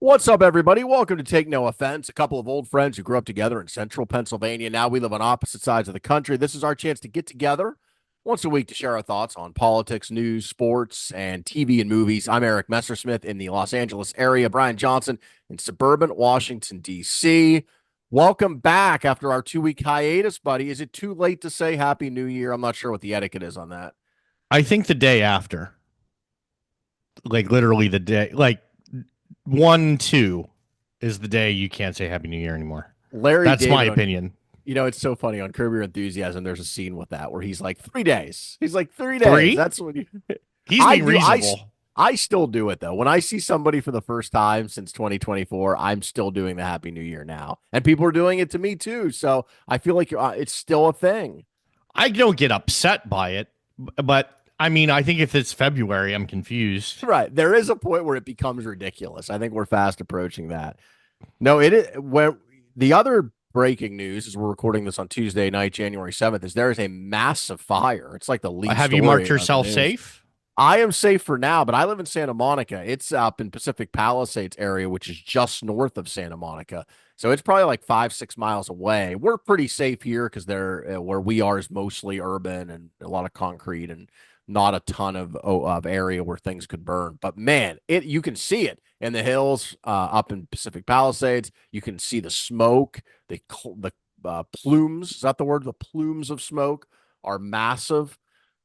What's up, everybody? Welcome to Take No Offense. A couple of old friends who grew up together in central Pennsylvania. Now we live on opposite sides of the country. This is our chance to get together once a week to share our thoughts on politics, news, sports, and TV and movies. I'm Eric Messersmith in the Los Angeles area, Brian Johnson in suburban Washington, D.C. Welcome back after our 2 week hiatus, buddy. Is it too late to say Happy New Year? I'm not sure what the etiquette is on that. I think the day after, like literally the day, like 1, 2 is the day you can't say Happy New Year anymore. Larry That's my David on opinion. it's so funny on Curb Your Enthusiasm. There's a scene with that where he's like 3 days. He's like 3 days. Three? That's what you. He's I being do. reasonable. I still do it though. When I see somebody for the first time since 2024, I'm still doing the Happy New Year now, and people are doing it to me too. So I feel like it's still a thing. I don't get upset by it, but I mean, I think if it's February, I'm confused. Right. There is a point where it becomes ridiculous. I think we're fast approaching that. No, it is where the other breaking news is we're recording this on Tuesday night, January 7th, is there is a massive fire. It's like the lead Have you marked story of the yourself news. safe? I am safe for now, but I live in Santa Monica. It's up in Pacific Palisades area, which is just north of Santa Monica. So it's probably like 5, 6 miles away. We're pretty safe here because they're where we are is mostly urban and a lot of concrete and not a ton of area where things could burn. But man, it you can see it in the hills up in Pacific Palisades. You can see the smoke, the plumes. Is that the word? The plumes of smoke are massive.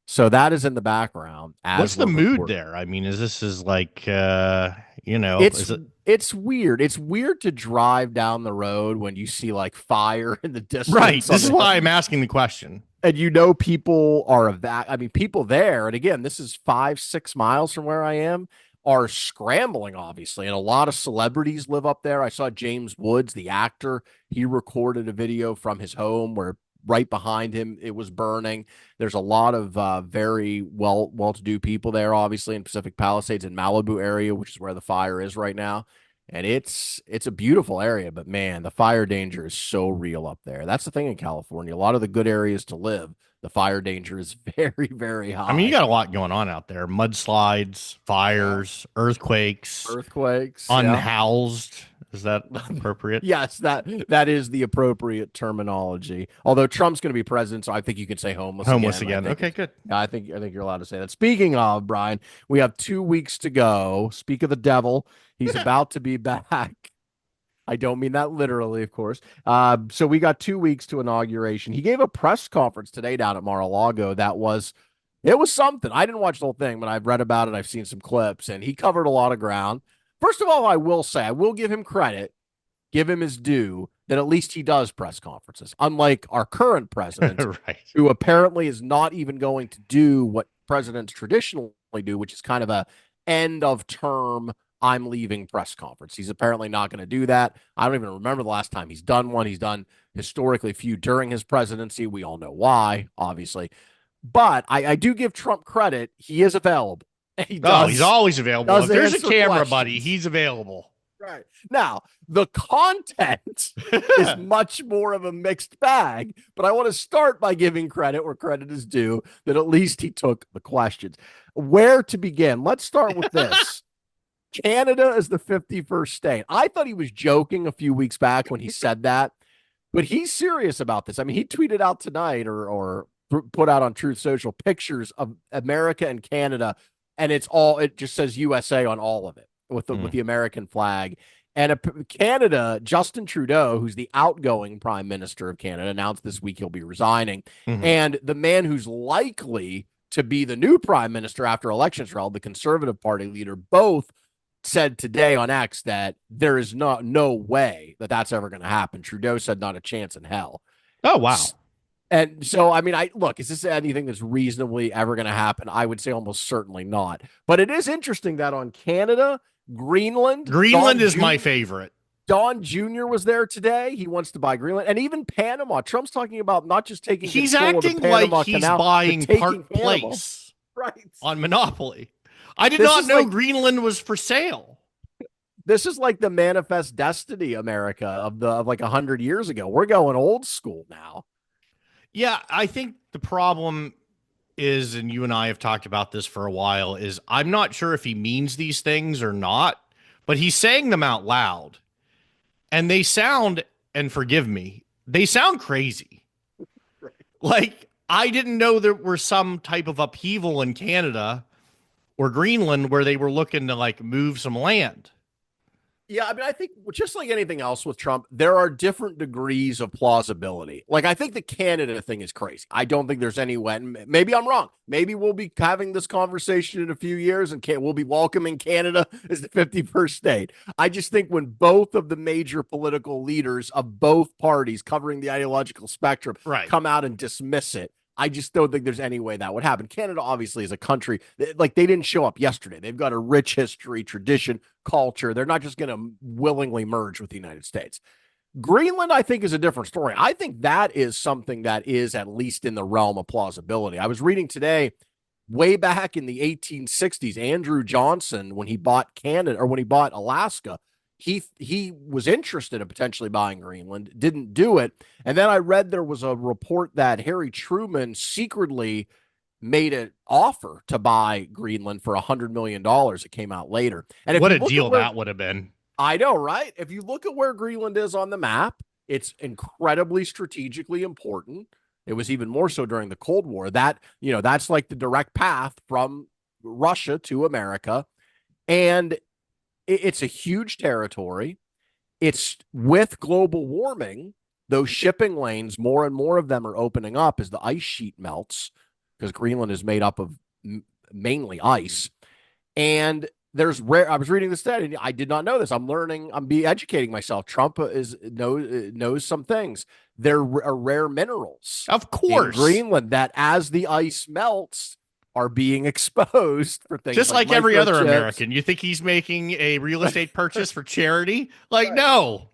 So that is in the background as What's the we're mood recording. there? I mean, is this is like It's is it it's weird. It's weird to drive down the road when you see like fire in the right? distance on This is the hill, why I'm asking the question. and you know people are I mean, people there, and again, this is 5, 6 miles from where I am, are scrambling, obviously, and a lot of celebrities live up there. I saw James Woods, the actor, he recorded a video from his home where right behind him it was burning. There's a lot of very well-to-do people there, obviously, in Pacific Palisades and Malibu area, which is where the fire is right now. And it's a beautiful area, but man, the fire danger is so real up there. That's the thing in California. A lot of the good areas to live, the fire danger is very, very I mean, you high. got a lot going on out there: mudslides, Yeah. fires, earthquakes, Earthquakes, yeah. unhoused. Is that appropriate? Yes, that is the appropriate terminology. Although Trump's going to be president, so I think you could say homeless Homeless again. again. Okay, good. I think you're allowed to say that. Speaking of Brian, we have 2 weeks to go. Speak of the devil, he's about to be back. I don't mean that literally, of course. So we got 2 weeks to inauguration. He gave a press conference today down at Mar-a-Lago that was it was something. I didn't watch the whole thing, but I've read about it. I've seen some clips, and he covered a lot of ground. First of all, I will say I will give him credit, give him his due that at least he does press conferences, unlike our current president, Right. who apparently is not even going to do what presidents traditionally do, which is kind of a end of term. I'm leaving press conference. He's apparently not going to do that. I don't even remember the last time he's done one. He's done historically few during his presidency. We all know why, obviously. But I do give Trump credit. He is available. He Oh, he's always available. does If there's a answer camera, buddy, questions. he's available. Right. Now, the content is much more of a mixed bag, but I want to start by giving credit where credit is due that at least he took the questions. Where to begin? Let's start with this. Canada is the 51st state. I thought he was joking a few weeks back when he said that, but he's serious about this. I mean, he tweeted out tonight or put out on Truth Social pictures of America and Canada, and it just says USA on all of it with Mm. the American flag. And Canada, Justin Trudeau, who's the outgoing prime minister of Canada, announced this week he'll be resigning. Mhm. And the man who's likely to be the new prime minister after elections are held, the Conservative Party leader, both said today on X that there is no way that that's ever going to happen. Trudeau said not a chance in hell. Oh, wow. And so, I mean, I look, is this anything that's reasonably ever going to happen? I would say almost certainly not. But it is interesting that on Canada, Greenland, Greenland is my favorite. Don Jr. was there today. He wants to buy Greenland and even Panama. Trump's talking about not just taking He's control of the acting like Panama he's Canal, but buying taking Park Panama. Place Right. on Monopoly. I did This not is know like Greenland was for sale. this is like the manifest destiny America of like 100 years ago. We're going old school now. Yeah, I think the problem is, and you and I have talked about this for a while, is I'm not sure if he means these things or not, but he's saying them out loud, and they sound, and forgive me, they sound crazy. Like, I didn't know there were some type of upheaval in Canada or Greenland where they were looking to like move some land. Yeah, I mean, I think just like anything else with Trump, there are different degrees of plausibility. Like, I think the Canada thing is crazy. I don't think there's any way. Maybe I'm wrong. Maybe we'll be having this conversation in a few years and we'll be welcoming Canada as the 51st state. I just think when both of the major political leaders of both parties covering the ideological spectrum Right. come out and dismiss it, I just don't think there's any way that would happen. Canada obviously is a country like they didn't show up yesterday. They've got a rich history, tradition, culture. They're not just going to willingly merge with the United States. Greenland, I think, is a different story. I think that is something that is at least in the realm of plausibility. I was reading today, way back in the 1860s, Andrew Johnson, when he bought Canada or when he bought Alaska, he was interested in potentially buying Greenland, didn't do it. And then I read there was a report that Harry Truman secretly made an offer to buy Greenland for $100 million. It came out later. And if What you a look deal at where, that would have been. I know, right? If you look at where Greenland is on the map, it's incredibly strategically important. It was even more so during the Cold War. That, that's like the direct path from Russia to America. And it's a huge territory. It's with global warming, those shipping lanes, more and more of them are opening up as the ice sheet melts, because Greenland is made up of mainly ice. And there's rare. I was reading this today. I did not know this. I'm learning. I'm educating myself. Trump knows some things. There are rare minerals, of in course, Greenland that, as the ice melts, are being exposed for things just like every other microchips. American. You think he's making a real estate purchase for charity? Like, Right. no.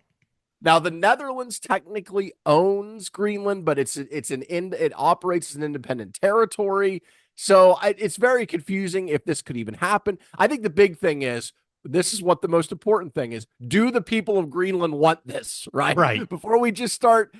Now, the Netherlands technically owns Greenland, but it operates as an independent territory. So it's very confusing if this could even happen. I think the big thing is, this is what the most important thing is. Do the people of Greenland want this, right? Right. Before we just start,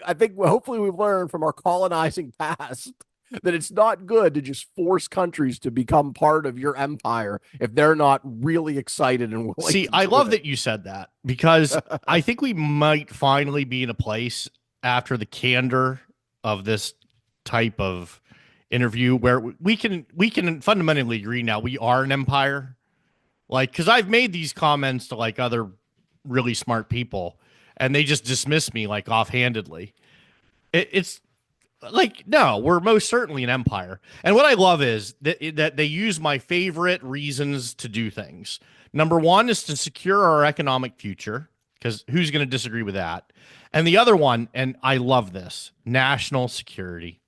I think hopefully we've learned from our colonizing past that it's not good to just force countries to become part of your empire if they're not really excited and willing. See, I love that you said that, because I think we might finally be in a place after the candor of this type of interview where we can fundamentally agree now we are an empire. Like, because I've made these comments to like other really smart people, and they just dismiss me like offhandedly. It's like, no, we're most certainly an empire. And what I love is that they use my favorite reasons to do things. Number one is to secure our economic future, because who's going to disagree with that? And the other one, and I love this, national security.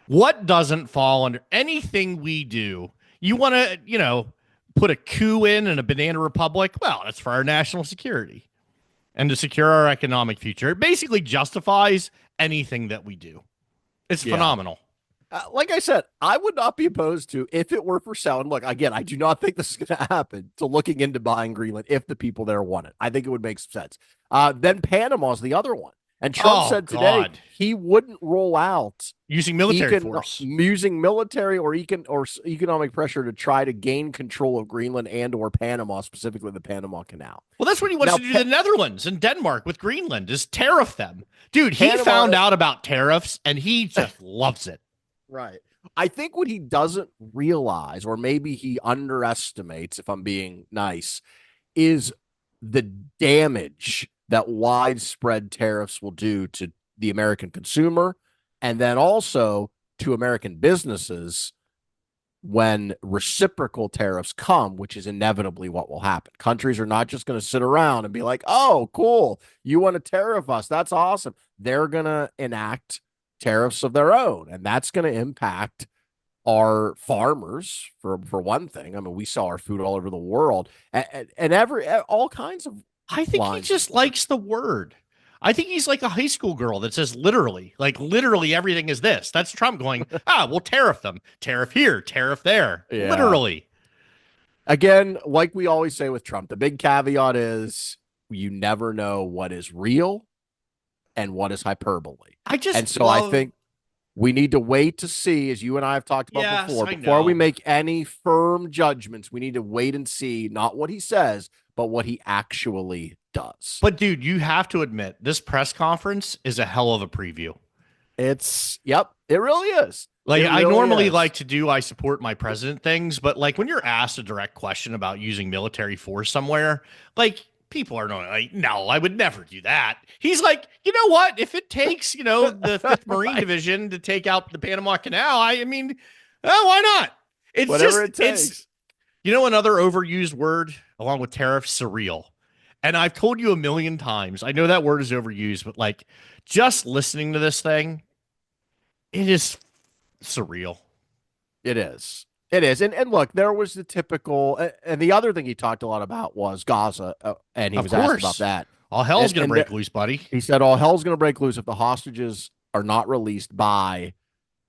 What doesn't fall under anything we do? You want to, put a coup in a banana republic? Well, that's for our national security and to secure our economic future. It basically justifies anything that we do. It's phenomenal. Like I said, I would not be opposed to, if it were for sale. And look, again, I do not think this is going to happen, to looking into buying Greenland if the people there want it. I think it would make some sense. Then Panama's the other one. And Trump said today he wouldn't roll out using military force, using military or economic pressure to try to gain control of Greenland and or Panama, specifically the Panama Canal. Well, that's what he wants to do to the Netherlands and Denmark with Greenland, is tariff them. Dude, he found out about tariffs and he just loves it. Right. I think what he doesn't realize, or maybe he underestimates, if I'm being nice, is the damage that widespread tariffs will do to the American consumer, and then also to American businesses when reciprocal tariffs come, which is inevitably what will happen. Countries are not just going to sit around and be like, oh, cool, you want to tariff us? That's awesome. They're going to enact tariffs of their own, and that's going to impact our farmers for one thing. I mean, we sell our food all over the world, and all kinds of. I think he just likes the word. I think he's like a high school girl that says literally everything is this. That's Trump going, we'll tariff them. Tariff here, tariff there. Yeah. Literally. Again, like we always say with Trump, the big caveat is you never know what is real and what is hyperbole. I think we need to wait to see, as you and I have talked about before we make any firm judgments. We need to wait and see, not what he says, but what he actually does. But dude, you have to admit this press conference is a hell of a preview. Yep, it really is. Like It I really normally is. like to do I support my president things, but like when you're asked a direct question about using military force somewhere, like people are not like, no, I would never do that. He's like, you know what? If it takes, the Fifth Marine Right. Division to take out the Panama Canal, I mean, why not? It's Whatever just it it's takes. another overused word along with tariffs, surreal. And I've told you a million times, I know that word is overused, but like just listening to this thing, it is surreal. It is. It is. And look, there was the typical, and the other thing he talked a lot about was Gaza, and he Of was asked about course. that. All hell's And gonna and break loose, buddy. he said, "All hell's going to break loose if the hostages are not released by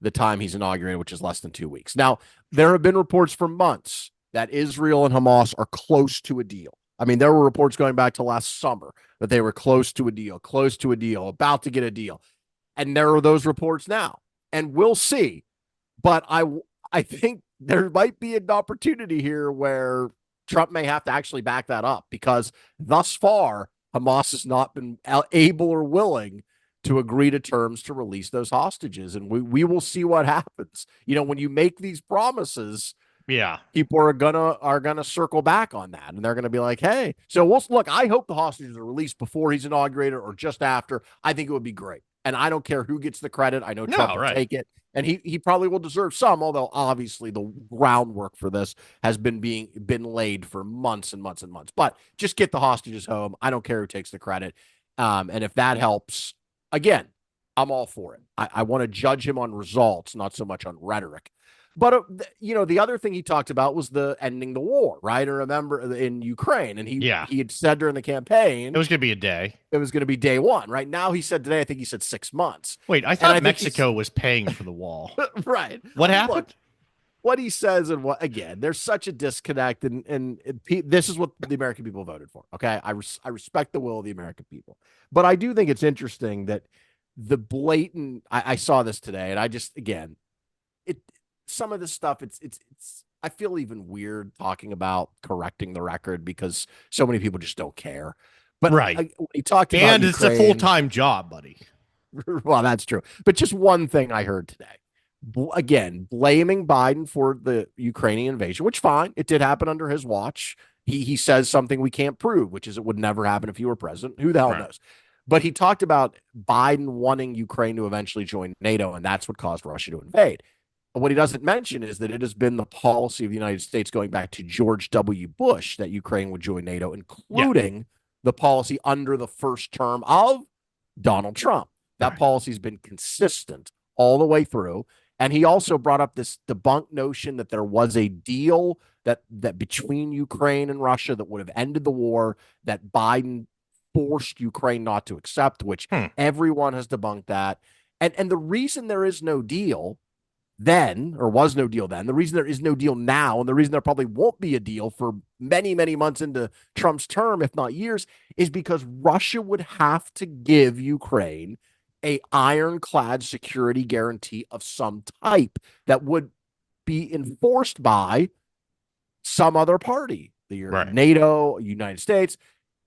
the time he's inaugurated, which is less than 2 weeks." Now, there have been reports for months that Israel and Hamas are close to a deal. I mean, there were reports going back to last summer that they were close to a deal, about to get a deal. And there are those reports now. And we'll see. But I think there might be an opportunity here where Trump may have to actually back that up, because thus far, Hamas has not been able or willing to agree to terms to release those hostages. And we will see what happens. When you make these promises, Yeah. people are gonna circle back on that, and they're gonna be like, "Hey." So we'll look. I hope the hostages are released before he's inaugurated or just after. I think it would be great, and I don't care who gets the credit. I know Trump No, will right. take it, and he probably will deserve some. Although obviously the groundwork for this has been laid for months and months and months. But just get the hostages home. I don't care who takes the credit, and if that helps, again, I'm all for it. I want to judge him on results, not so much on rhetoric. But the other thing he talked about was the ending the war, right? I remember in Ukraine, and he Yeah. he had said during the It campaign was gonna be a day. it was going to be day one. Right now, he said today, I think he said 6 months, Wait, I and thought I think he's Mexico was paying for the wall. right. What Look, happened? what he says and what again, there's such a disconnect, and this is what the American people voted for. Okay, I respect the will of the American people, but I do think it's interesting that the blatant. I saw this today, and I just again it some of this stuff it's I feel even weird talking about correcting the record because so many people just don't care. But Right. he talked about And it's a full Ukraine. time job, buddy. Well, that's true. But just one thing I heard today. Again, blaming Biden for the Ukrainian invasion, which fine, it did happen under his watch. He says something we can't prove, which is it would never happen if you were president. Who the hell Right. knows? But he talked about Biden wanting Ukraine to eventually join NATO, and that's what caused Russia to invade. What he doesn't mention is that it has been the policy of the United States going back to George W. Bush that Ukraine would join NATO, Yeah. including the policy under the first term of Donald Trump. That Right. policy has been consistent all the way through. And he also brought up this debunked notion that there was a deal that between Ukraine and Russia that would have ended the war that Biden forced Ukraine not to accept, which Hmm. everyone has debunked that. And the reason there is no deal then, or was no deal then, the reason there is no deal now, and the reason there probably won't be a deal for many, many months into Trump's term, if not years, is because Russia would have to give Ukraine a ironclad security guarantee of some type that would be enforced by some other party, the Right. NATO, United States,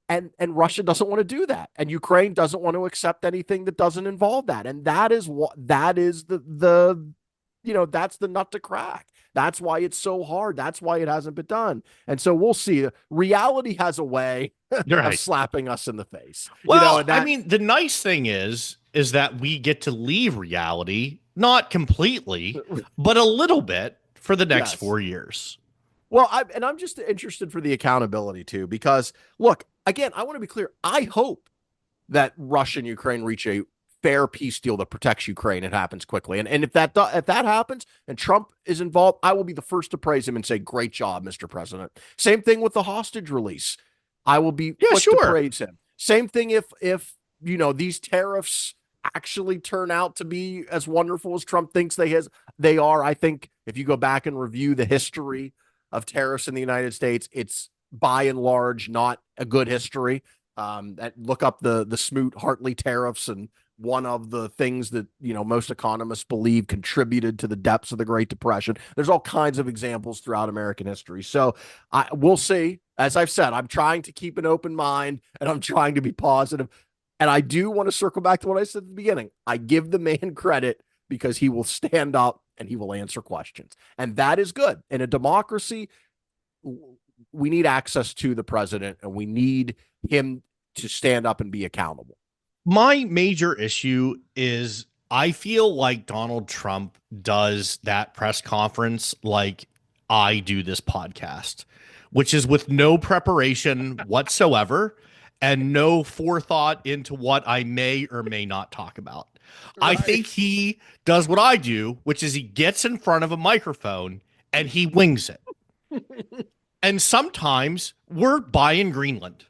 and Russia doesn't want to do that, and Ukraine doesn't want to accept anything that doesn't involve that, and that is the that's the nut to crack. That's why it's so hard. That's why it hasn't been done. And so we'll see. Reality has a way You're of right. slapping us in the face. Well, And I that mean, the nice thing is that we get to leave reality, not completely, but a little bit for the next yes. 4 years. Well, I'm just interested for the accountability too, because look, again, I want to be clear. I hope that Russia and Ukraine reach a fair peace deal that protects Ukraine. It happens quickly, and if that happens and Trump is involved, I will be the first to praise him and say, "Great job, Mr. President." Same thing with the hostage release. I will be Yeah, quick to sure. praise him. Same thing if these tariffs actually turn out to be as wonderful as Trump thinks they are. I think if you go back and review the history of tariffs in the United States, it's by and large not a good history. Look up the Smoot-Hartley tariffs, and one of the things that most economists believe contributed to the depths of the Great Depression. There's all kinds of examples throughout American history. So we'll see. As I've said, I'm trying to keep an open mind and I'm trying to be positive. And I do want to circle back to what I said at the beginning. I give the man credit because he will stand up and he will answer questions. And that is good. In a democracy, we need access to the president and we need him to stand up and be accountable. My major issue is I feel like Donald Trump does that press conference like I do this podcast, which is with no preparation whatsoever and no forethought into what I may or may not talk about. I Right. think he does what I do, which is he gets in front of a microphone and he wings it. And sometimes we're buying Greenland.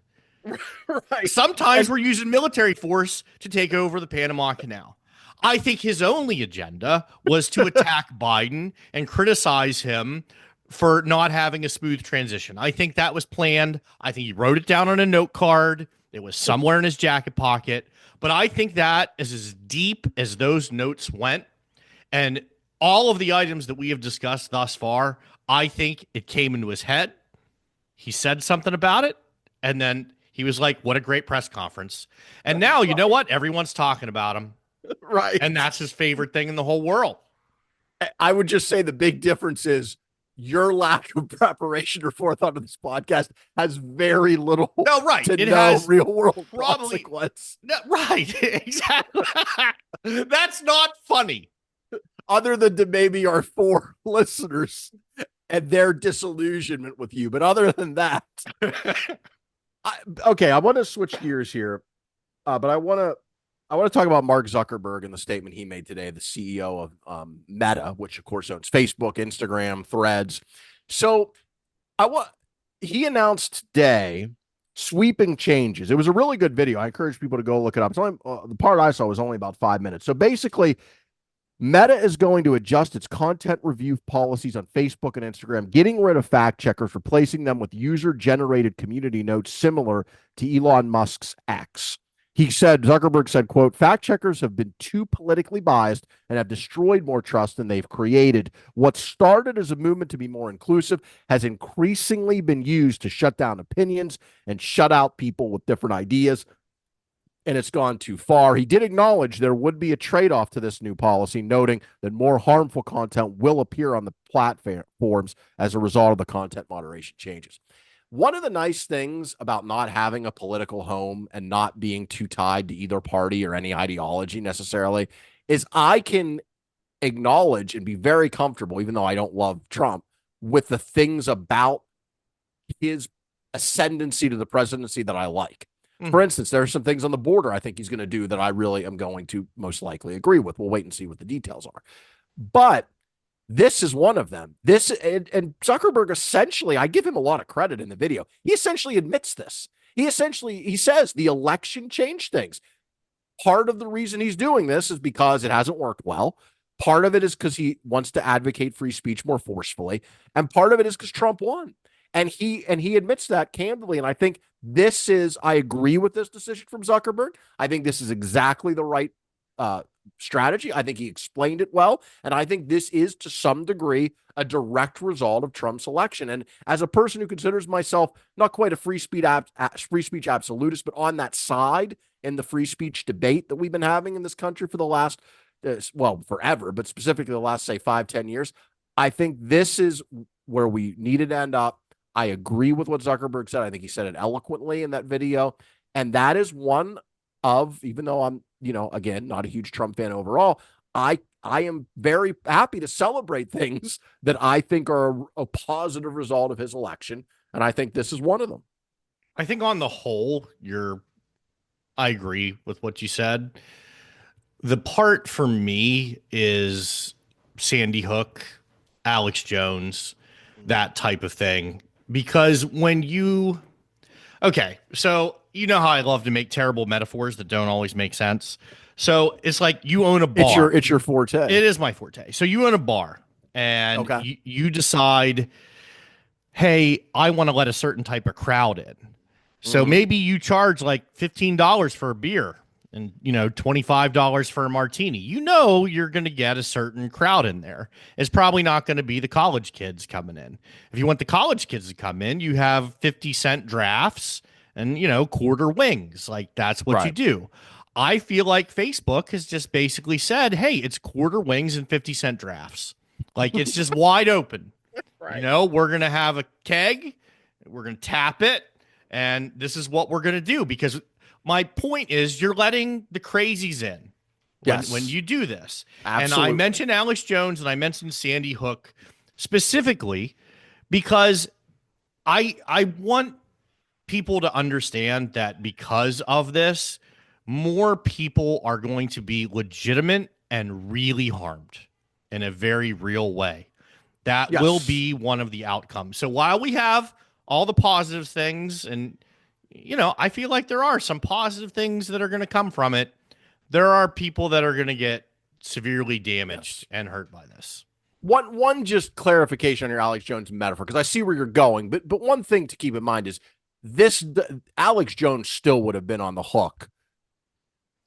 Right. Sometimes And we're using military force to take over the Panama Canal. I think his only agenda was to attack Biden and criticize him for not having a smooth transition. I think that was planned. I think he wrote it down on a note card. It was somewhere in his jacket pocket. But I think that is as deep as those notes went. And all of the items that we have discussed thus far, I think it came into his head. He said something about it. And then he was like, what a great press conference. And now, you know what? Everyone's talking about him. right. And that's his favorite thing in the whole world. I would just say the big difference is your lack of preparation or forethought of this podcast has very little No, right. to It no has real world probably consequence. no, right. Exactly. That's not funny. Other than to maybe our four listeners and their disillusionment with you. But other than that, okay, I want to switch gears here, but I want to talk about Mark Zuckerberg and the statement he made today, the CEO of Meta, which of course owns Facebook, Instagram, Threads. So I want he announced today sweeping changes. It was a really good video. I encourage people to go look it up. It's only the part I saw was only about 5 minutes. So basically, Meta is going to adjust its content review policies on Facebook and Instagram, getting rid of fact checkers, replacing them with user generated community notes similar to Elon Musk's X. He said, Zuckerberg said, quote, fact checkers have been too politically biased and have destroyed more trust than they've created. What started as a movement to be more inclusive has increasingly been used to shut down opinions and shut out people with different ideas, and it's gone too far. He did acknowledge there would be a trade-off to this new policy, noting that more harmful content will appear on the platforms as a result of the content moderation changes. One of the nice things about not having a political home and not being too tied to either party or any ideology necessarily is I can acknowledge and be very comfortable, even though I don't love Trump, with the things about his ascendancy to the presidency that I like. For instance, there are some things on the border I think he's going to do that I really am going to most likely agree with. We'll wait and see what the details are. But this is one of them. This and Zuckerberg essentially, I give him a lot of credit in the video. He essentially admits this. He says the election changed things. Part of the reason he's doing this is because it hasn't worked well. Part of it is because he wants to advocate free speech more forcefully, and part of it is because Trump won. And he admits that candidly. And I think I agree with this decision from Zuckerberg. I think this is exactly the right strategy. I think he explained it well. And I think this is to some degree a direct result of Trump's election. And as a person who considers myself not quite a free speech absolutist, but on that side in the free speech debate that we've been having in this country for the last, forever, but specifically the last, say, 5-10 years, I think this is where we needed to end up. I agree with what Zuckerberg said. I think he said it eloquently in that video. And that is one of, even though I'm, again, not a huge Trump fan overall, I am very happy to celebrate things that I think are a positive result of his election. And I think this is one of them. I think on the whole, I agree with what you said. The part for me is Sandy Hook, Alex Jones, that type of thing. Because so you know how I love to make terrible metaphors that don't always make sense. So it's like you own a bar. It's your forte. It is my forte. So you own a bar and you decide, hey, I want to let a certain type of crowd in. So maybe you charge like $15 for a beer and $25 for a martini, you're going to get a certain crowd in there. It's probably not going to be the college kids coming in. If you want the college kids to come in, you have 50-cent drafts and quarter wings. Like, that's what you Right. do. I feel like Facebook has just basically said, hey, it's quarter wings and 50-cent drafts. Like, it's just wide open. Right. We're going to have a keg, we're going to tap it, and this is what we're going to do. Because my point is, you're letting the crazies in when Yes. you do this. And I Absolutely. mentioned Alex Jones and I mentioned Sandy Hook specifically because I want people to understand that because of this, more people are going to be legitimate and really harmed in a very real way. That will Yes. be one of the outcomes. So while we have all the positive things, and I feel like there are some positive things that are going to come from it, there are people that are going to get severely damaged Yes. and hurt by this. One just clarification on your Alex Jones metaphor, because I see where you're going, but one thing to keep in mind is Alex Jones still would have been on the hook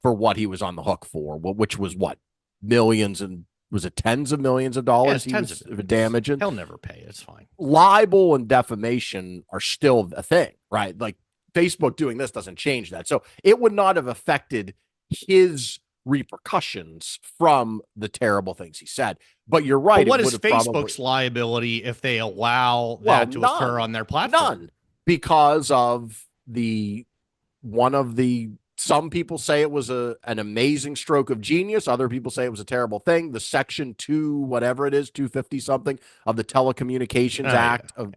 for what he was on the hook for, which was what, millions, and was it tens of millions of Yeah, dollars it's he tens was of millions. damaging? He'll never pay. It's fine. Libel and defamation are still a thing, right? Like, Facebook doing this doesn't change that. So it would not have affected his repercussions from the terrible things he said. But you're right. But what It would is have probably, Facebook's liability if they allow well, that to occur none, on their platform? none, because of the one of the some people say it was an amazing stroke of genius. Other people say it was a terrible thing. The Section 2, whatever it is, 250 something of the Telecommunications Oh, yeah. Act of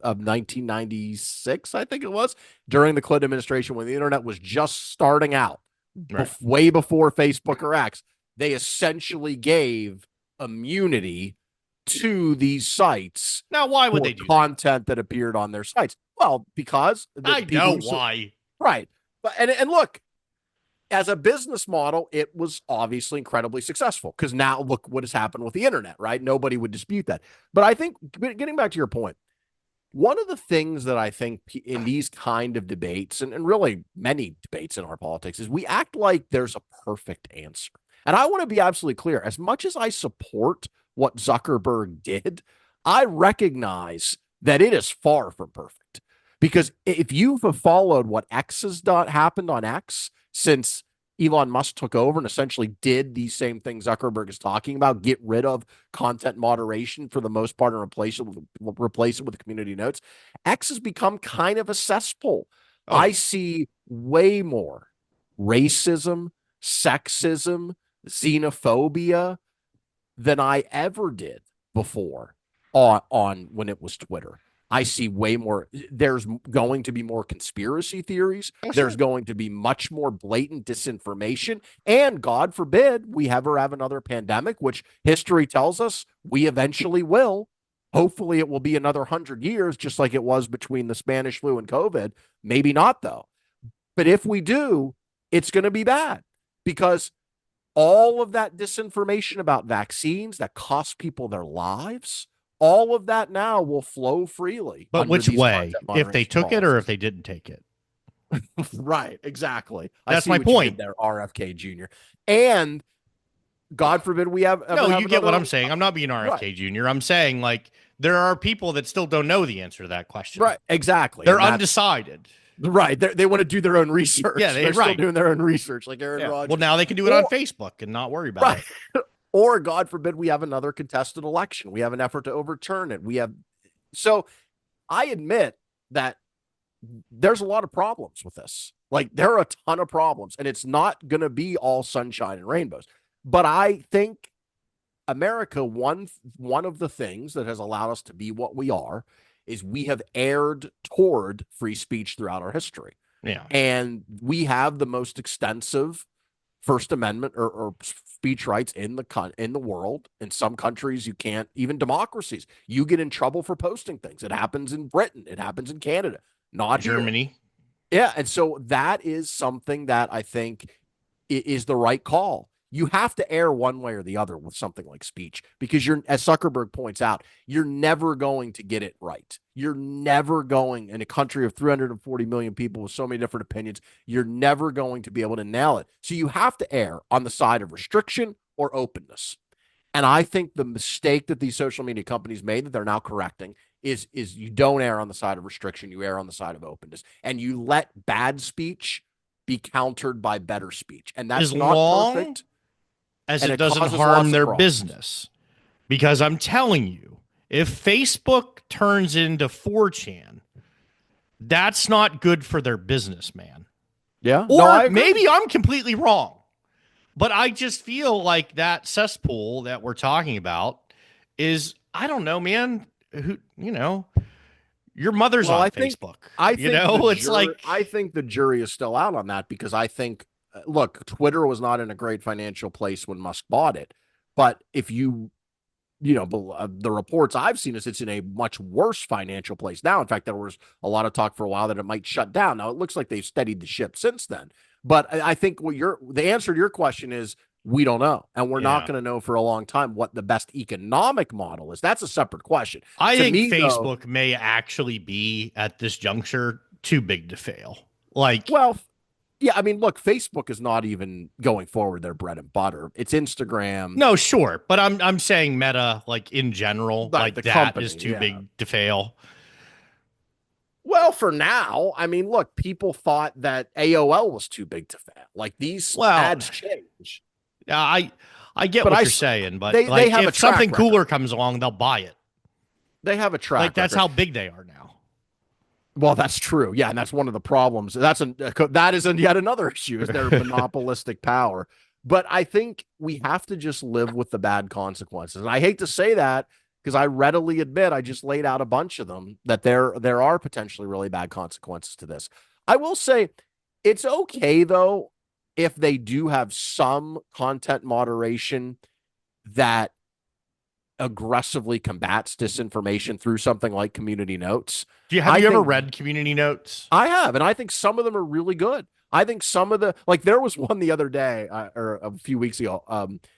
1996, I think it was, during the Clinton administration when the internet was just starting out, Right. way before Facebook or X, they essentially gave immunity to these sites Now, why would for they do that? content that appeared on their sites. Well, because the I people know who, why. right. But and look, as a business model, it was obviously incredibly successful, because now look what has happened with the internet, right? Nobody would dispute that. But I think, getting back to your point, one of the things that I think in these kind of debates, and really many debates in our politics, is we act like there's a perfect answer. And I want to be absolutely clear. As much as I support what Zuckerberg did, I recognize that it is far from perfect. Because if you've followed what X has happened on X since Elon Musk took over and essentially did these same things Zuckerberg is talking about, get rid of content moderation for the most part and replace it with community notes, X has become kind of a cesspool. Oh, I yeah. see way more racism, sexism, xenophobia than I ever did before on when it was Twitter. I see way more. There's going to be more conspiracy theories. Oh, There's sure. going to be much more blatant disinformation. And God forbid we ever have another pandemic, which history tells us we eventually will. Hopefully, it will be another 100 years, just like it was between the Spanish flu and COVID. Maybe not, though. But if we do, it's going to be bad, because all of that disinformation about vaccines that cost people their lives, all of that now will flow freely But under which these way? content If they moderation took it or if policies. they didn't take it? Right, exactly. I That's see my what you did point. there, RFK Jr. And God forbid we ever No, have you get what another. I'm saying. I'm not being Right, RFK Jr. I'm saying, like, there are people that still don't know the answer to that question. right, exactly. They're And that's undecided. right. They want to do their own Yeah, research. they They're still right. doing their own research, like Aaron Yeah. Well, Rodgers. now they can do it on Or, Facebook and not worry about right. it. Or God forbid we have another contested election. We have an effort to overturn it. So I admit that there's a lot of problems with this. Like, there are a ton of problems, and it's not going to be all sunshine and rainbows. But I think America, one of the things that has allowed us to be what we are is we have erred toward free speech throughout our history. Yeah. And we have the most extensive First Amendment or speech rights in the world. In some countries, you can't, even democracies, you get in trouble for posting things. It happens in Britain. It happens in Canada, not here. Germany. Yeah, and so that is something that I think is the right call. you have to err one way or the other with something like speech because you're, as Zuckerberg points out, you're never going to get it right. You're never going in a country of 340 million people with so many different opinions. You're never going to be able to nail it. So you have to err on the side of restriction or openness. And I think the mistake that these social media companies made that they're now correcting is you don't err on the side of restriction, you err on the side of openness, and you let bad speech be countered by better speech. And that's As not long perfect. as And it it doesn't causes harm lots of their problems. business. Because I'm telling you, if Facebook turns into 4chan, that's not good for their business, man. Yeah. No, Or I agree. maybe I'm completely wrong. But I just feel like that cesspool that we're talking about is, I don't know, man. Who, your mother's Well, on I think Facebook. I think the It's jury like, I think the jury is still out on that because I think look, Twitter was not in a great financial place when Musk bought it. But if the reports I've seen is it's in a much worse financial place now. In fact, there was a lot of talk for a while that it might shut down. Now it looks like they've steadied the ship since then. But I think the answer to your question is we don't know, and we're not yeah. going to know for a long time what the best economic model is. That's a separate question. I To think me, though, Facebook may actually be at this juncture too big to fail. Like, well, yeah, I mean, look, Facebook is not even going forward their bread and butter. It's Instagram, no, sure, but I'm saying Meta, like in general, like like the that is company. too Yeah. big to fail. Well, for now, I mean, look, people thought that AOL was too big to fail. Like these Well, ads change, I get but what you're saying, but they like have a if track something record. cooler comes along, they'll buy it. They have a Like track that's record. how big they are now. Well, that's true. Yeah, and that's one of the problems. That is yet another issue is their monopolistic power. But I think we have to just live with the bad consequences. And I hate to say that because I readily admit I just laid out a bunch of them that there are potentially really bad consequences to this. I will say it's okay though if they do have some content moderation that aggressively combats disinformation through something like community notes. Have I you ever think read community notes? I have, and I think some of them are really good. I think some of the like there was one the other day or a few weeks ago.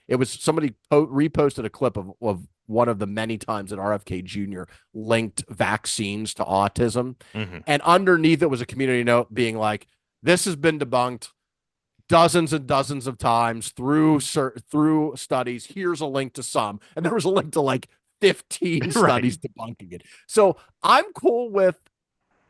It was somebody reposted a clip of one of the many times that RFK Jr. linked vaccines to autism, Mm-hmm. and underneath it was a community note being like, "This has been debunked dozens and dozens of times through studies. Here's a link to some," and there was a link to like 15 Right. studies debunking it. So I'm cool with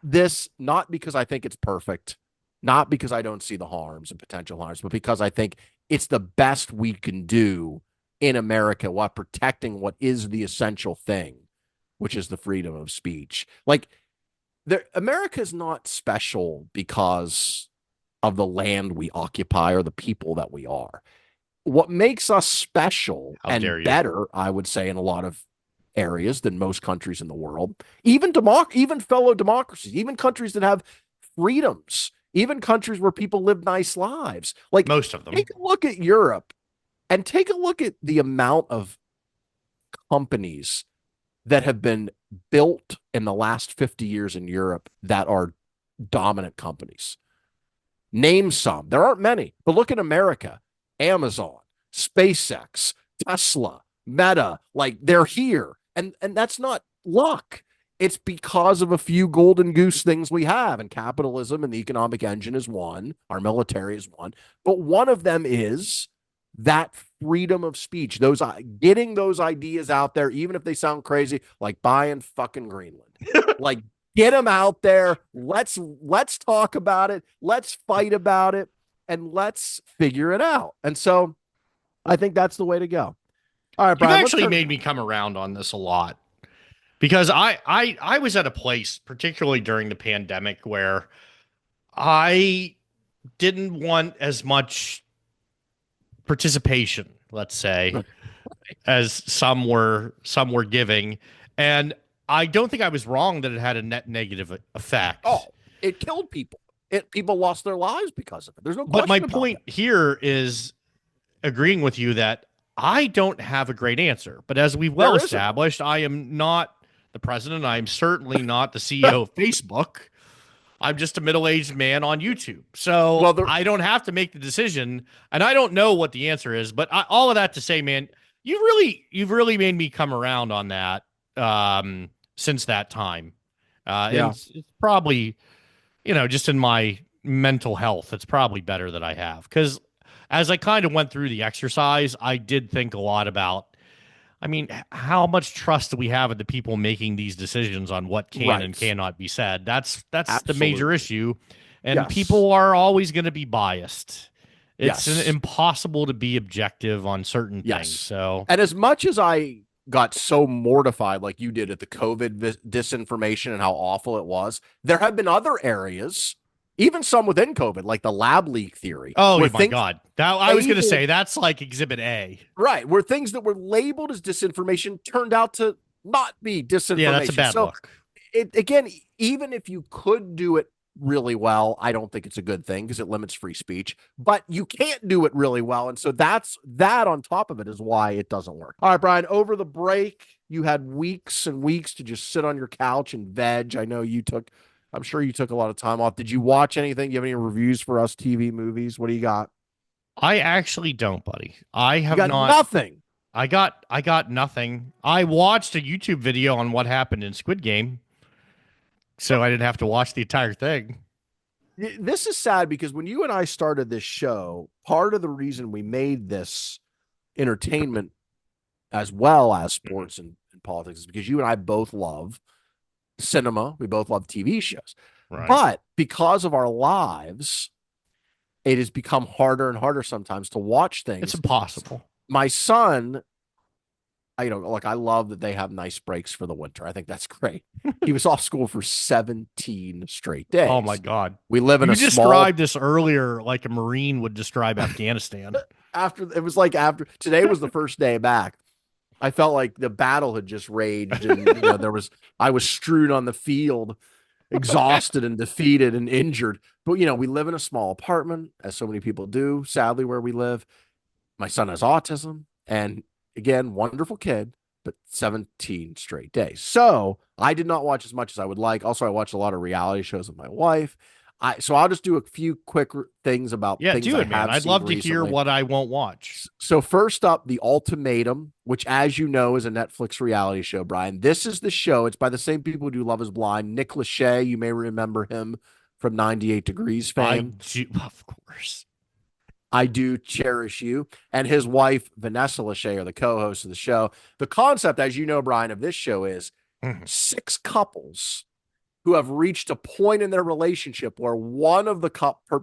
this, not because I think it's perfect, not because I don't see the harms and potential harms, but because I think it's the best we can do in America while protecting what is the essential thing, which is the freedom of speech. Like, America is not special because of the land we occupy or the people that we are. What makes us special How dare and you? better, I would say, in a lot of areas than most countries in the world, even fellow democracies, even countries that have freedoms, even countries where people live nice lives. Like, Most of them. take a look at Europe and take a look at the amount of companies that have been built in the last 50 years in Europe that are dominant companies. Name some. There aren't many, but look at America. Amazon, SpaceX, Tesla, Meta, like they're here. And that's not luck. It's because of a few golden goose things we have. And capitalism and the economic engine is one. Our military is one. But one of them is that freedom of speech, those getting those ideas out there, even if they sound crazy, like buying fucking Greenland. Like, get them out there. Let's talk about it. Let's fight about it, and let's figure it out. And so, I think that's the way to go. All right, You've Brian. Let's actually turn. made me come around on this a lot because I was at a place, particularly during the pandemic, where I didn't want as much participation, let's say, as some were giving. And I don't think I was wrong that it had a net negative Oh, effect. it killed people. People lost their lives because of it. There's no But my question about point that. here is agreeing with you that I don't have a great answer. But as we've well There isn't one. established, I am not the president. I am certainly not the CEO of Facebook. I'm just a middle-aged man on YouTube. So Well, the I don't have to make the decision, and I don't know what the answer is. But all of that to say, man, you've really made me come around on that since that time. And yeah. it's probably, just in my mental health, it's probably better that I have. Because as I kind of went through the exercise, I did think a lot about, I mean, how much trust do we have in the people making these decisions on what can and Right. cannot be said? That's the major Absolutely. issue, and Yes. people are always going to be biased. It's Yes. impossible to be objective on certain things. Yes. So, And as much as I got so mortified, like you did, at the COVID disinformation and how awful it was, there have been other areas, even some within COVID, like the lab leak theory, oh where my things God, that I was going to labeled say that's like Exhibit A. right, where things that were labeled as disinformation turned out to not be Yeah, that's a disinformation. bad So look. it again, even if you could do it really well, I don't think it's a good thing because it limits free speech, but you can't do it really well. And so that's that on top of it is why it doesn't work. All right, Brian, over the break, you had weeks and weeks to just sit on your couch and veg. I'm sure you took a lot of time off. Did you watch anything? Do you have any reviews for us, TV, movies? What do you got? I actually don't, buddy. I You have got not. nothing. I got nothing. I watched a YouTube video on what happened in Squid Game, so I didn't have to watch the entire thing. This is sad because when you and I started this show, part of the reason we made this entertainment as well as Mhm. sports and politics is because you and I both love cinema. We both love TV shows. Right. But because of our lives, it has become harder and harder sometimes to watch It's things. impossible. My son, like I love that they have nice breaks for the winter. I think that's great. He was off school for 17 straight Oh my days. God. We live in You a small described this earlier like a Marine would describe Afghanistan. after it was like after today was the first day back. I felt like the battle had just raged and I was strewn on the field, exhausted and defeated and injured. But we live in a small apartment, as so many people do, sadly, where we live. My son has autism, and again, wonderful kid, but 17 straight days. So I did not watch as much as I would like. Also, I watched a lot of reality shows with my wife. So I'll just do a few quick things about Yeah, things do I it, man. have I'd seen love to hear recently. what I won't watch. So first up, The Ultimatum, which, as you know, is a Netflix reality show, Brian. This is the show. It's by the same people who do Love is Blind. Nick Lachey, you may remember him from 98 Degrees I fame. do, of course. I Do Cherish You. And his wife, Vanessa Lachey, are the co-hosts of the show. The concept, as you know, Brian, of this show is Mhm. six couples who have reached a point in their relationship where one of the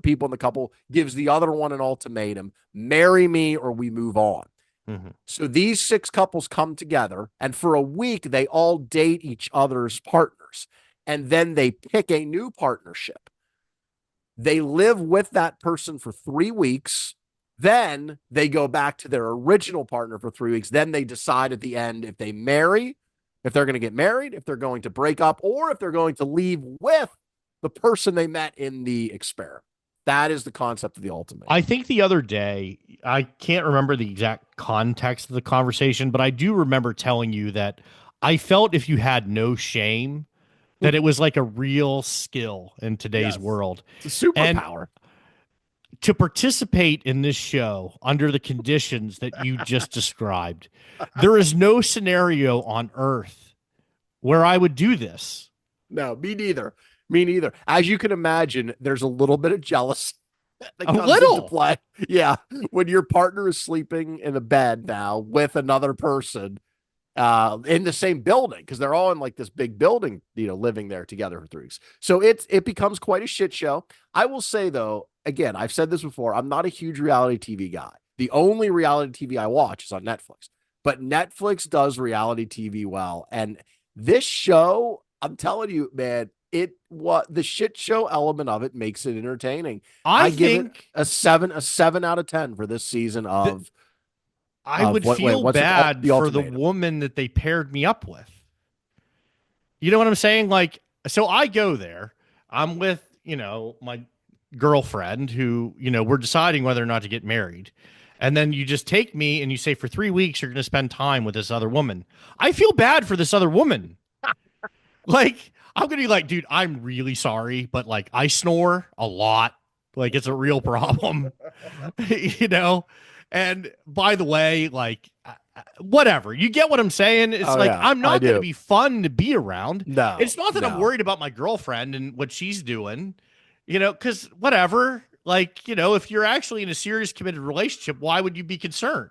people in the couple gives the other one an ultimatum: marry me or we move on. Mhm. So these six couples come together, and for a week, they all date each other's partners. And then they pick a new partnership. They live with that person for 3 weeks. Then they go back to their original partner for 3 weeks. Then they decide at the end if they marry, if they're going to get married, if they're going to break up, or if they're going to leave with the person they met in the experiment. That is the concept of the ultimate. I think the other day, I can't remember the exact context of the conversation, but I do remember telling you that I felt if you had no shame, that it was like a real skill in today's Yes. world. It's a And superpower. to participate in this show under the conditions that you just described, there is no scenario on earth where I would do this. No, me neither. Me neither. As you can imagine, there's a little bit of jealousy that A comes into little. play. Yeah. When your partner is sleeping in a bed now with another person in the same building, because they're all in like this big building, living there together for 3 weeks. So it becomes quite a shit show. I will say though, again, I've said this before, I'm not a huge reality TV guy. The only reality TV I watch is on Netflix. But Netflix does reality TV well. And this show, I'm telling you, man, what the shit show element of it makes it entertaining. I I give it think a seven out of 10 for this season that of I would what wait, feel what's it called? bad The for the ultimatum. woman that they paired me up with. You know what I'm saying? Like, so I go there. I'm with, my girlfriend who, we're deciding whether or not to get married. And then you just take me and you say, for 3 weeks, you're going to spend time with this other woman. I feel bad for this other woman. Like, I'm gonna be like, dude, I'm really sorry, but like I snore a lot. Like it's a real problem, you know. And by the way, like whatever, you get what I'm saying. It's Oh like yeah, I'm I not gonna do. be fun to be around. No, It's not that I'm no. worried about my girlfriend and what she's doing, you know, because whatever. Like, you know, if you're actually in a serious committed relationship, why would you be concerned?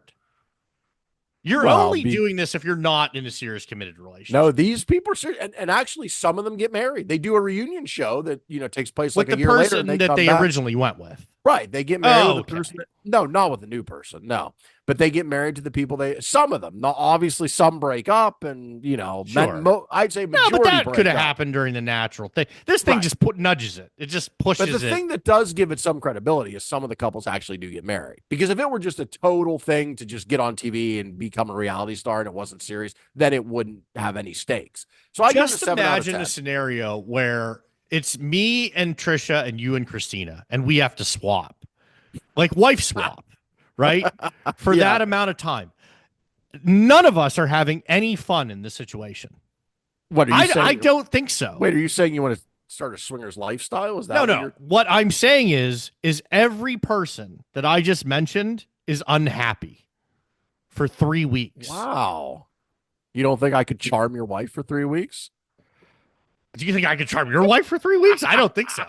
You're Well, only be doing this if you're not in a serious committed no, relationship these people are serious. And actually some of them get married. They do a reunion show that, takes place with like a the year later and person they that come they back. originally went with. Right. They get married with Oh, the okay. person. No, not with the new person. No. But they get married to the people some of them. Not obviously some break up and, Sure. I'd say No, but majority that could break have up. happened during the natural thing. This thing Right. just nudges it. It just But the pushes it. thing that does give it some credibility is some of the couples actually do get married. Because if it were just a total thing to just get on TV and become a reality star and it wasn't serious, then it wouldn't have any stakes. So I give it a Just 7 out of imagine 10. a scenario where it's me and Trisha and you and Christina, and we have to swap, like wife swap, right? For Yeah. that amount of time. None of us are having any fun in this situation. What are you I saying? don't think so. Wait, are you saying you want to start a swingers lifestyle? Is No, that what no. you're? What I'm saying is every person that I just mentioned is unhappy for 3 weeks. Wow. You don't think I could charm your wife for 3 weeks? Do you think I could charm your wife for 3 weeks? I don't think so.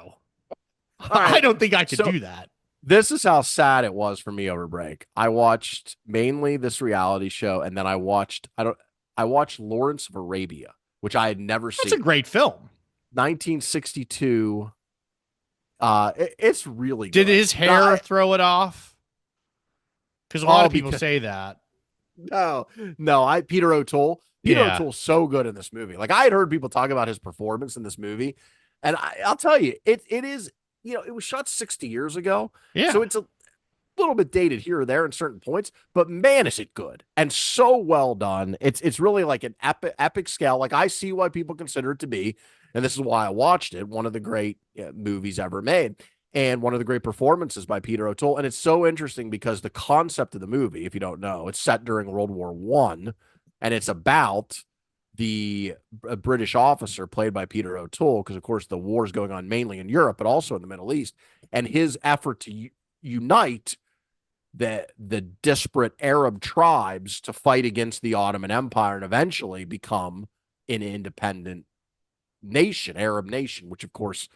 All I right. don't think I could So do that. this is how sad it was for me over break. I watched mainly this reality show, and then I watched Lawrence of Arabia, which I had never That's a seen. great film. 1962. It's really Did good. his hair throw it off? Because a lot Oh, of people because say that. no, no, Peter O'Toole. Peter Yeah. O'Toole's so good in this movie. Like I had heard people talk about his performance in this movie, and I'll tell you, it is. It was shot 60 years ago, so Yeah. it's a little bit dated here or there in certain points. But man, is it good and so well done. It's really like an epic scale. Like I see why people consider it to be, and this is why I watched it. One of the great movies ever made. And one of the great performances by Peter O'Toole. And it's so interesting because the concept of the movie, if you don't know, it's set during World War I, and it's about the British officer played by Peter O'Toole, because of course the war is going on mainly in Europe, but also in the Middle East, and his effort to unite the disparate Arab tribes to fight against the Ottoman Empire and eventually become an independent nation, Arab nation, which of course,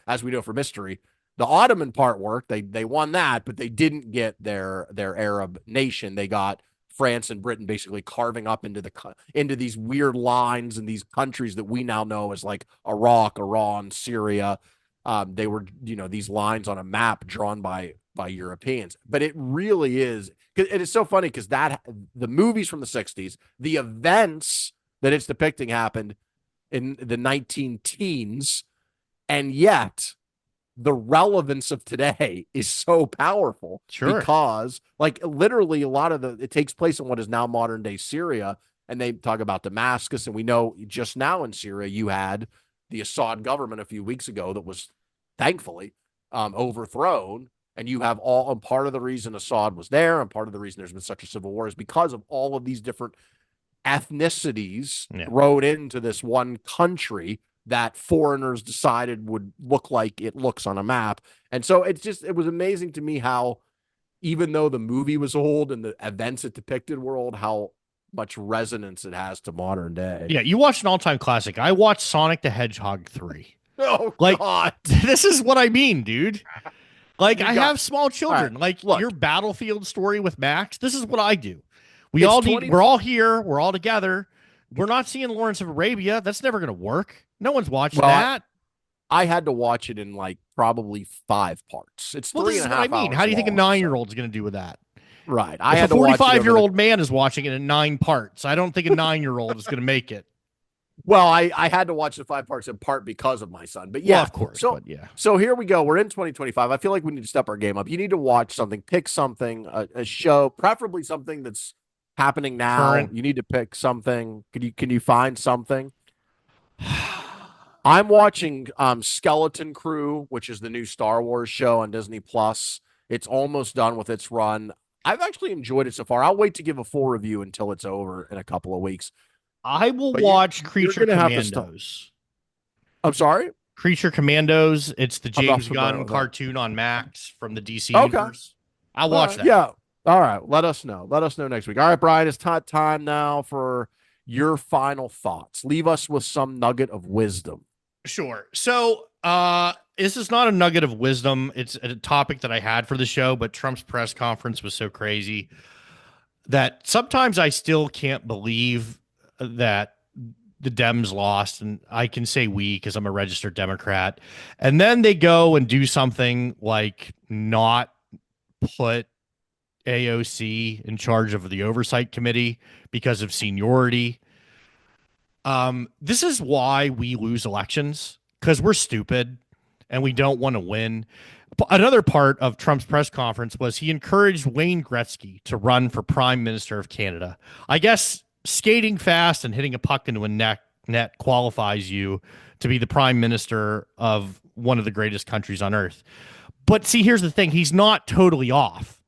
as we know from history, the Ottoman part worked. They won that, but they didn't get their Arab nation. They got France and Britain basically carving up into these weird lines and these countries that we now know as like Iraq, Iran, Syria. They were these lines on a map drawn by Europeans. But it really is. It is so funny because the movies from the 60s, the events that it's depicting happened in the 19 teens, and yet the relevance of today is so powerful. Sure. Because like literally a lot of it takes place in what is now modern day Syria, and they talk about Damascus, and we know just now in Syria you had the Assad government a few weeks ago that was thankfully overthrown, and you have and part of the reason Assad was there and part of the reason there's been such a civil war is because of all of these different ethnicities wrote into this one country that foreigners decided would look like it looks on a map. And so it was amazing to me how, even though the movie was old and the events it depicted were old, how much resonance it has to modern day. Yeah, you watched an all-time classic. I watched Sonic the Hedgehog 3. Oh, like, God. This is what I mean, dude. Like, I have small children. Right, like, your Battlefield story with Max, this is what I do. We're all here. We're all together. We're not seeing Lawrence of Arabia. That's never going to work. No one's watching that. I had to watch it in like probably 5 parts. It's 3.5 hours. How do you think a 9-year-old is going to do with that? Right. I had a 45-year-old man is watching it in 9 parts. I don't think a 9-year-old is going to make it. Well, I had to watch the 5 parts in part because of my son, but yeah, of course. So here we go. We're in 2025. I feel like we need to step our game up. You need to watch something, pick something, a show, preferably something that's happening now. Current. You need to pick something. Can you find something? I'm watching Skeleton Crew, which is the new Star Wars show on Disney Plus. It's almost done with its run. I've actually enjoyed it so far. I'll wait to give a full review until it's over in a couple of weeks. I will watch Creature Commandos. I'm sorry, Creature Commandos. It's the I'm not James familiar Gunn with that. cartoon on Max from the DC Okay. universe. I'll All watch right. that. Yeah. All right. Let us know. Let us know next week. All right, Brian, it's time now for your final thoughts. Leave us with some nugget of wisdom. Sure. So, this is not a nugget of wisdom. It's a topic that I had for the show, but Trump's press conference was so crazy that sometimes I still can't believe that the Dems lost. And I can say we because I'm a registered Democrat. And then they go and do something like not put AOC in charge of the oversight committee because of seniority. This is why we lose elections, because we're stupid and we don't want to win. Another part of Trump's press conference was he encouraged Wayne Gretzky to run for Prime Minister of Canada. I guess skating fast and hitting a puck into a net qualifies you to be the Prime Minister of one of the greatest countries on earth. But see, here's the thing. He's not totally off.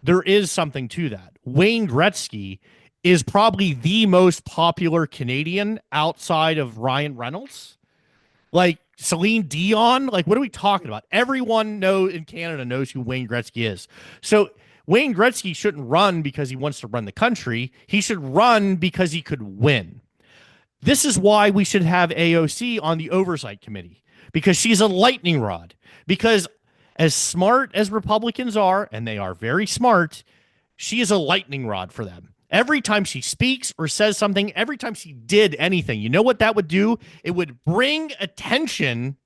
There is something to that. Wayne Gretzky is probably the most popular Canadian outside of Ryan Reynolds. Like Celine Dion, like what are we talking about? Everyone in Canada knows who Wayne Gretzky is. So Wayne Gretzky shouldn't run because he wants to run the country. He should run because he could win. This is why we should have AOC on the oversight committee, because she's a lightning rod. Because as smart as Republicans are, and they are very smart, she is a lightning rod for them. Every time she speaks or says something, every time she did anything, you know what that would do? It would bring attention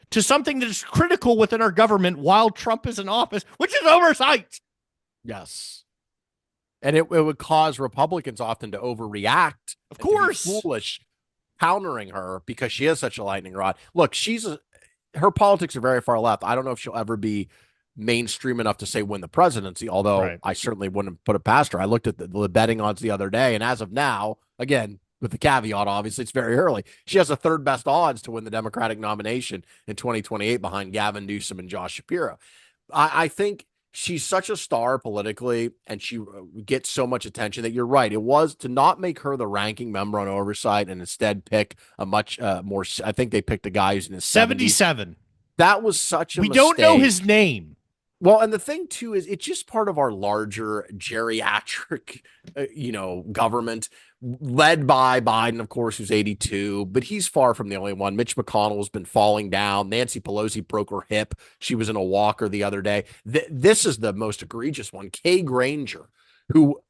to something that is critical within our government while Trump is in office, which is oversight. Yes. And it would cause Republicans often to overreact. Of course. Foolish, countering her because she is such a lightning rod. Look, her politics are very far left. I don't know if she'll ever be mainstream enough to say win the presidency, although right. I certainly wouldn't put it past her. I looked at the betting odds the other day, and as of now, again, with the caveat, obviously, it's very early. She has the third best odds to win the Democratic nomination in 2028 behind Gavin Newsom and Josh Shapiro. I think she's such a star politically, and she gets so much attention that you're right. It was to not make her the ranking member on oversight and instead pick a much more. I think they picked a guy who's in his 77. 70s. That was such a we mistake. Don't know his name. Well, and the thing too is it's just part of our larger geriatric, government led by Biden, of course, who's 82, but he's far from the only one. Mitch McConnell has been falling down. Nancy Pelosi broke her hip. She was in a walker the other day. This is the most egregious one. Kay Granger, who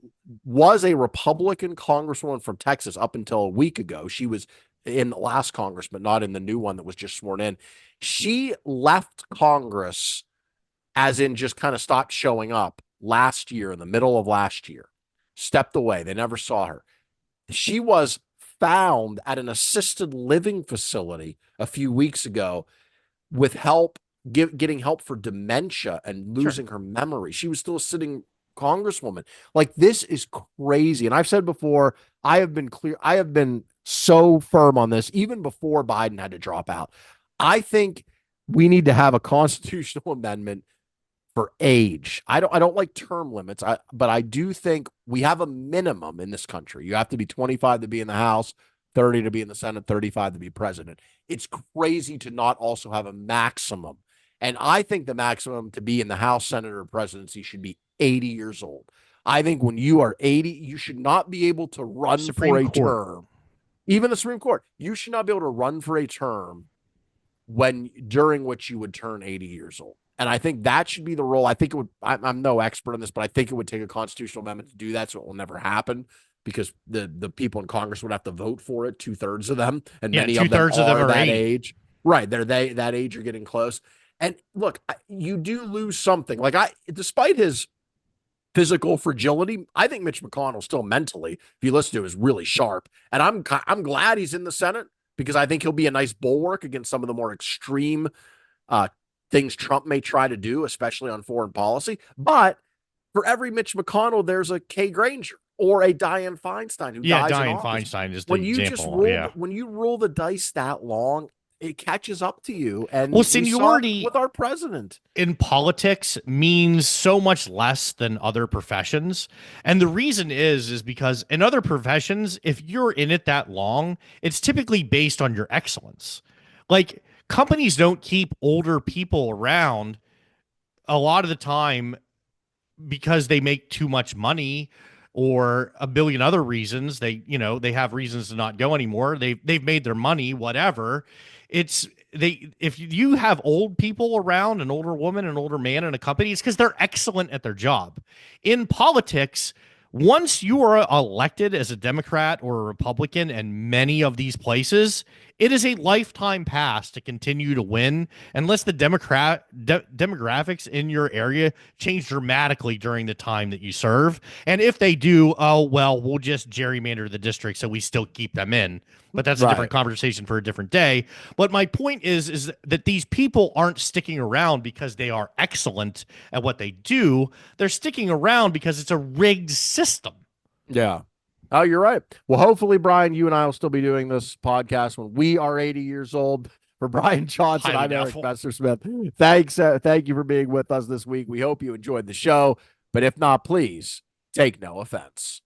was a Republican congresswoman from Texas up until a week ago. She was in the last Congress, but not in the new one that was just sworn in. She left Congress, as in just kind of stopped showing up last year, in the middle of last year, stepped away. They never saw her. She was found at an assisted living facility a few weeks ago with help, getting help for dementia and losing her memory. She was still a sitting congresswoman. Like, this is crazy. And I've said before, I have been so firm on this, even before Biden had to drop out. I think we need to have a constitutional amendment for age. I don't like term limits, but I do think we have a minimum in this country. You have to be 25 to be in the House, 30 to be in the Senate, 35 to be president. It's crazy to not also have a maximum. And I think the maximum to be in the House, Senate, or presidency should be 80 years old. I think when you are 80, you should not be able to run for a term. Even the Supreme Court, you should not be able to run for a term during which you would turn 80 years old. And I think that should be the role. I think it would, I'm no expert on this, but I think it would take a constitutional amendment to do that. So it will never happen because the people in Congress would have to vote for it. 2/3 of them. And many of them are that age. Right. They're that age are getting close. And look, you do lose something. Like despite his physical fragility, I think Mitch McConnell still mentally, if you listen to him, is really sharp. And I'm glad he's in the Senate because I think he'll be a nice bulwark against some of the more extreme things Trump may try to do, especially on foreign policy. But for every Mitch McConnell, there's a Kay Granger or a Dianne Feinstein who dies in office. Dianne Feinstein is the example. When you roll the dice that long, it catches up to you. And seniority with our president in politics means so much less than other professions. And the reason is because in other professions, if you're in it that long, it's typically based on your excellence. Like companies don't keep older people around a lot of the time because they make too much money or a billion other reasons. They have reasons to not go anymore. They've made their money, whatever. It's they if you have old people around, an older woman, an older man in a company, it's because they're excellent at their job. In politics, once you are elected as a Democrat or a Republican in many of these places, it is a lifetime pass to continue to win unless the demographics in your area change dramatically during the time that you serve. And if they do, oh, well, we'll just gerrymander the district so we still keep them in. But that's a Right. different conversation for a different day. But my point is that these people aren't sticking around because they are excellent at what they do. They're sticking around because it's a rigged system. Yeah. Oh, you're right. Well, hopefully, Brian, you and I will still be doing this podcast when we are 80 years old. For Brian Johnson, Highly I'm Eric doubtful. Messersmith. Thanks. Thank you for being with us this week. We hope you enjoyed the show. But if not, please take no offense.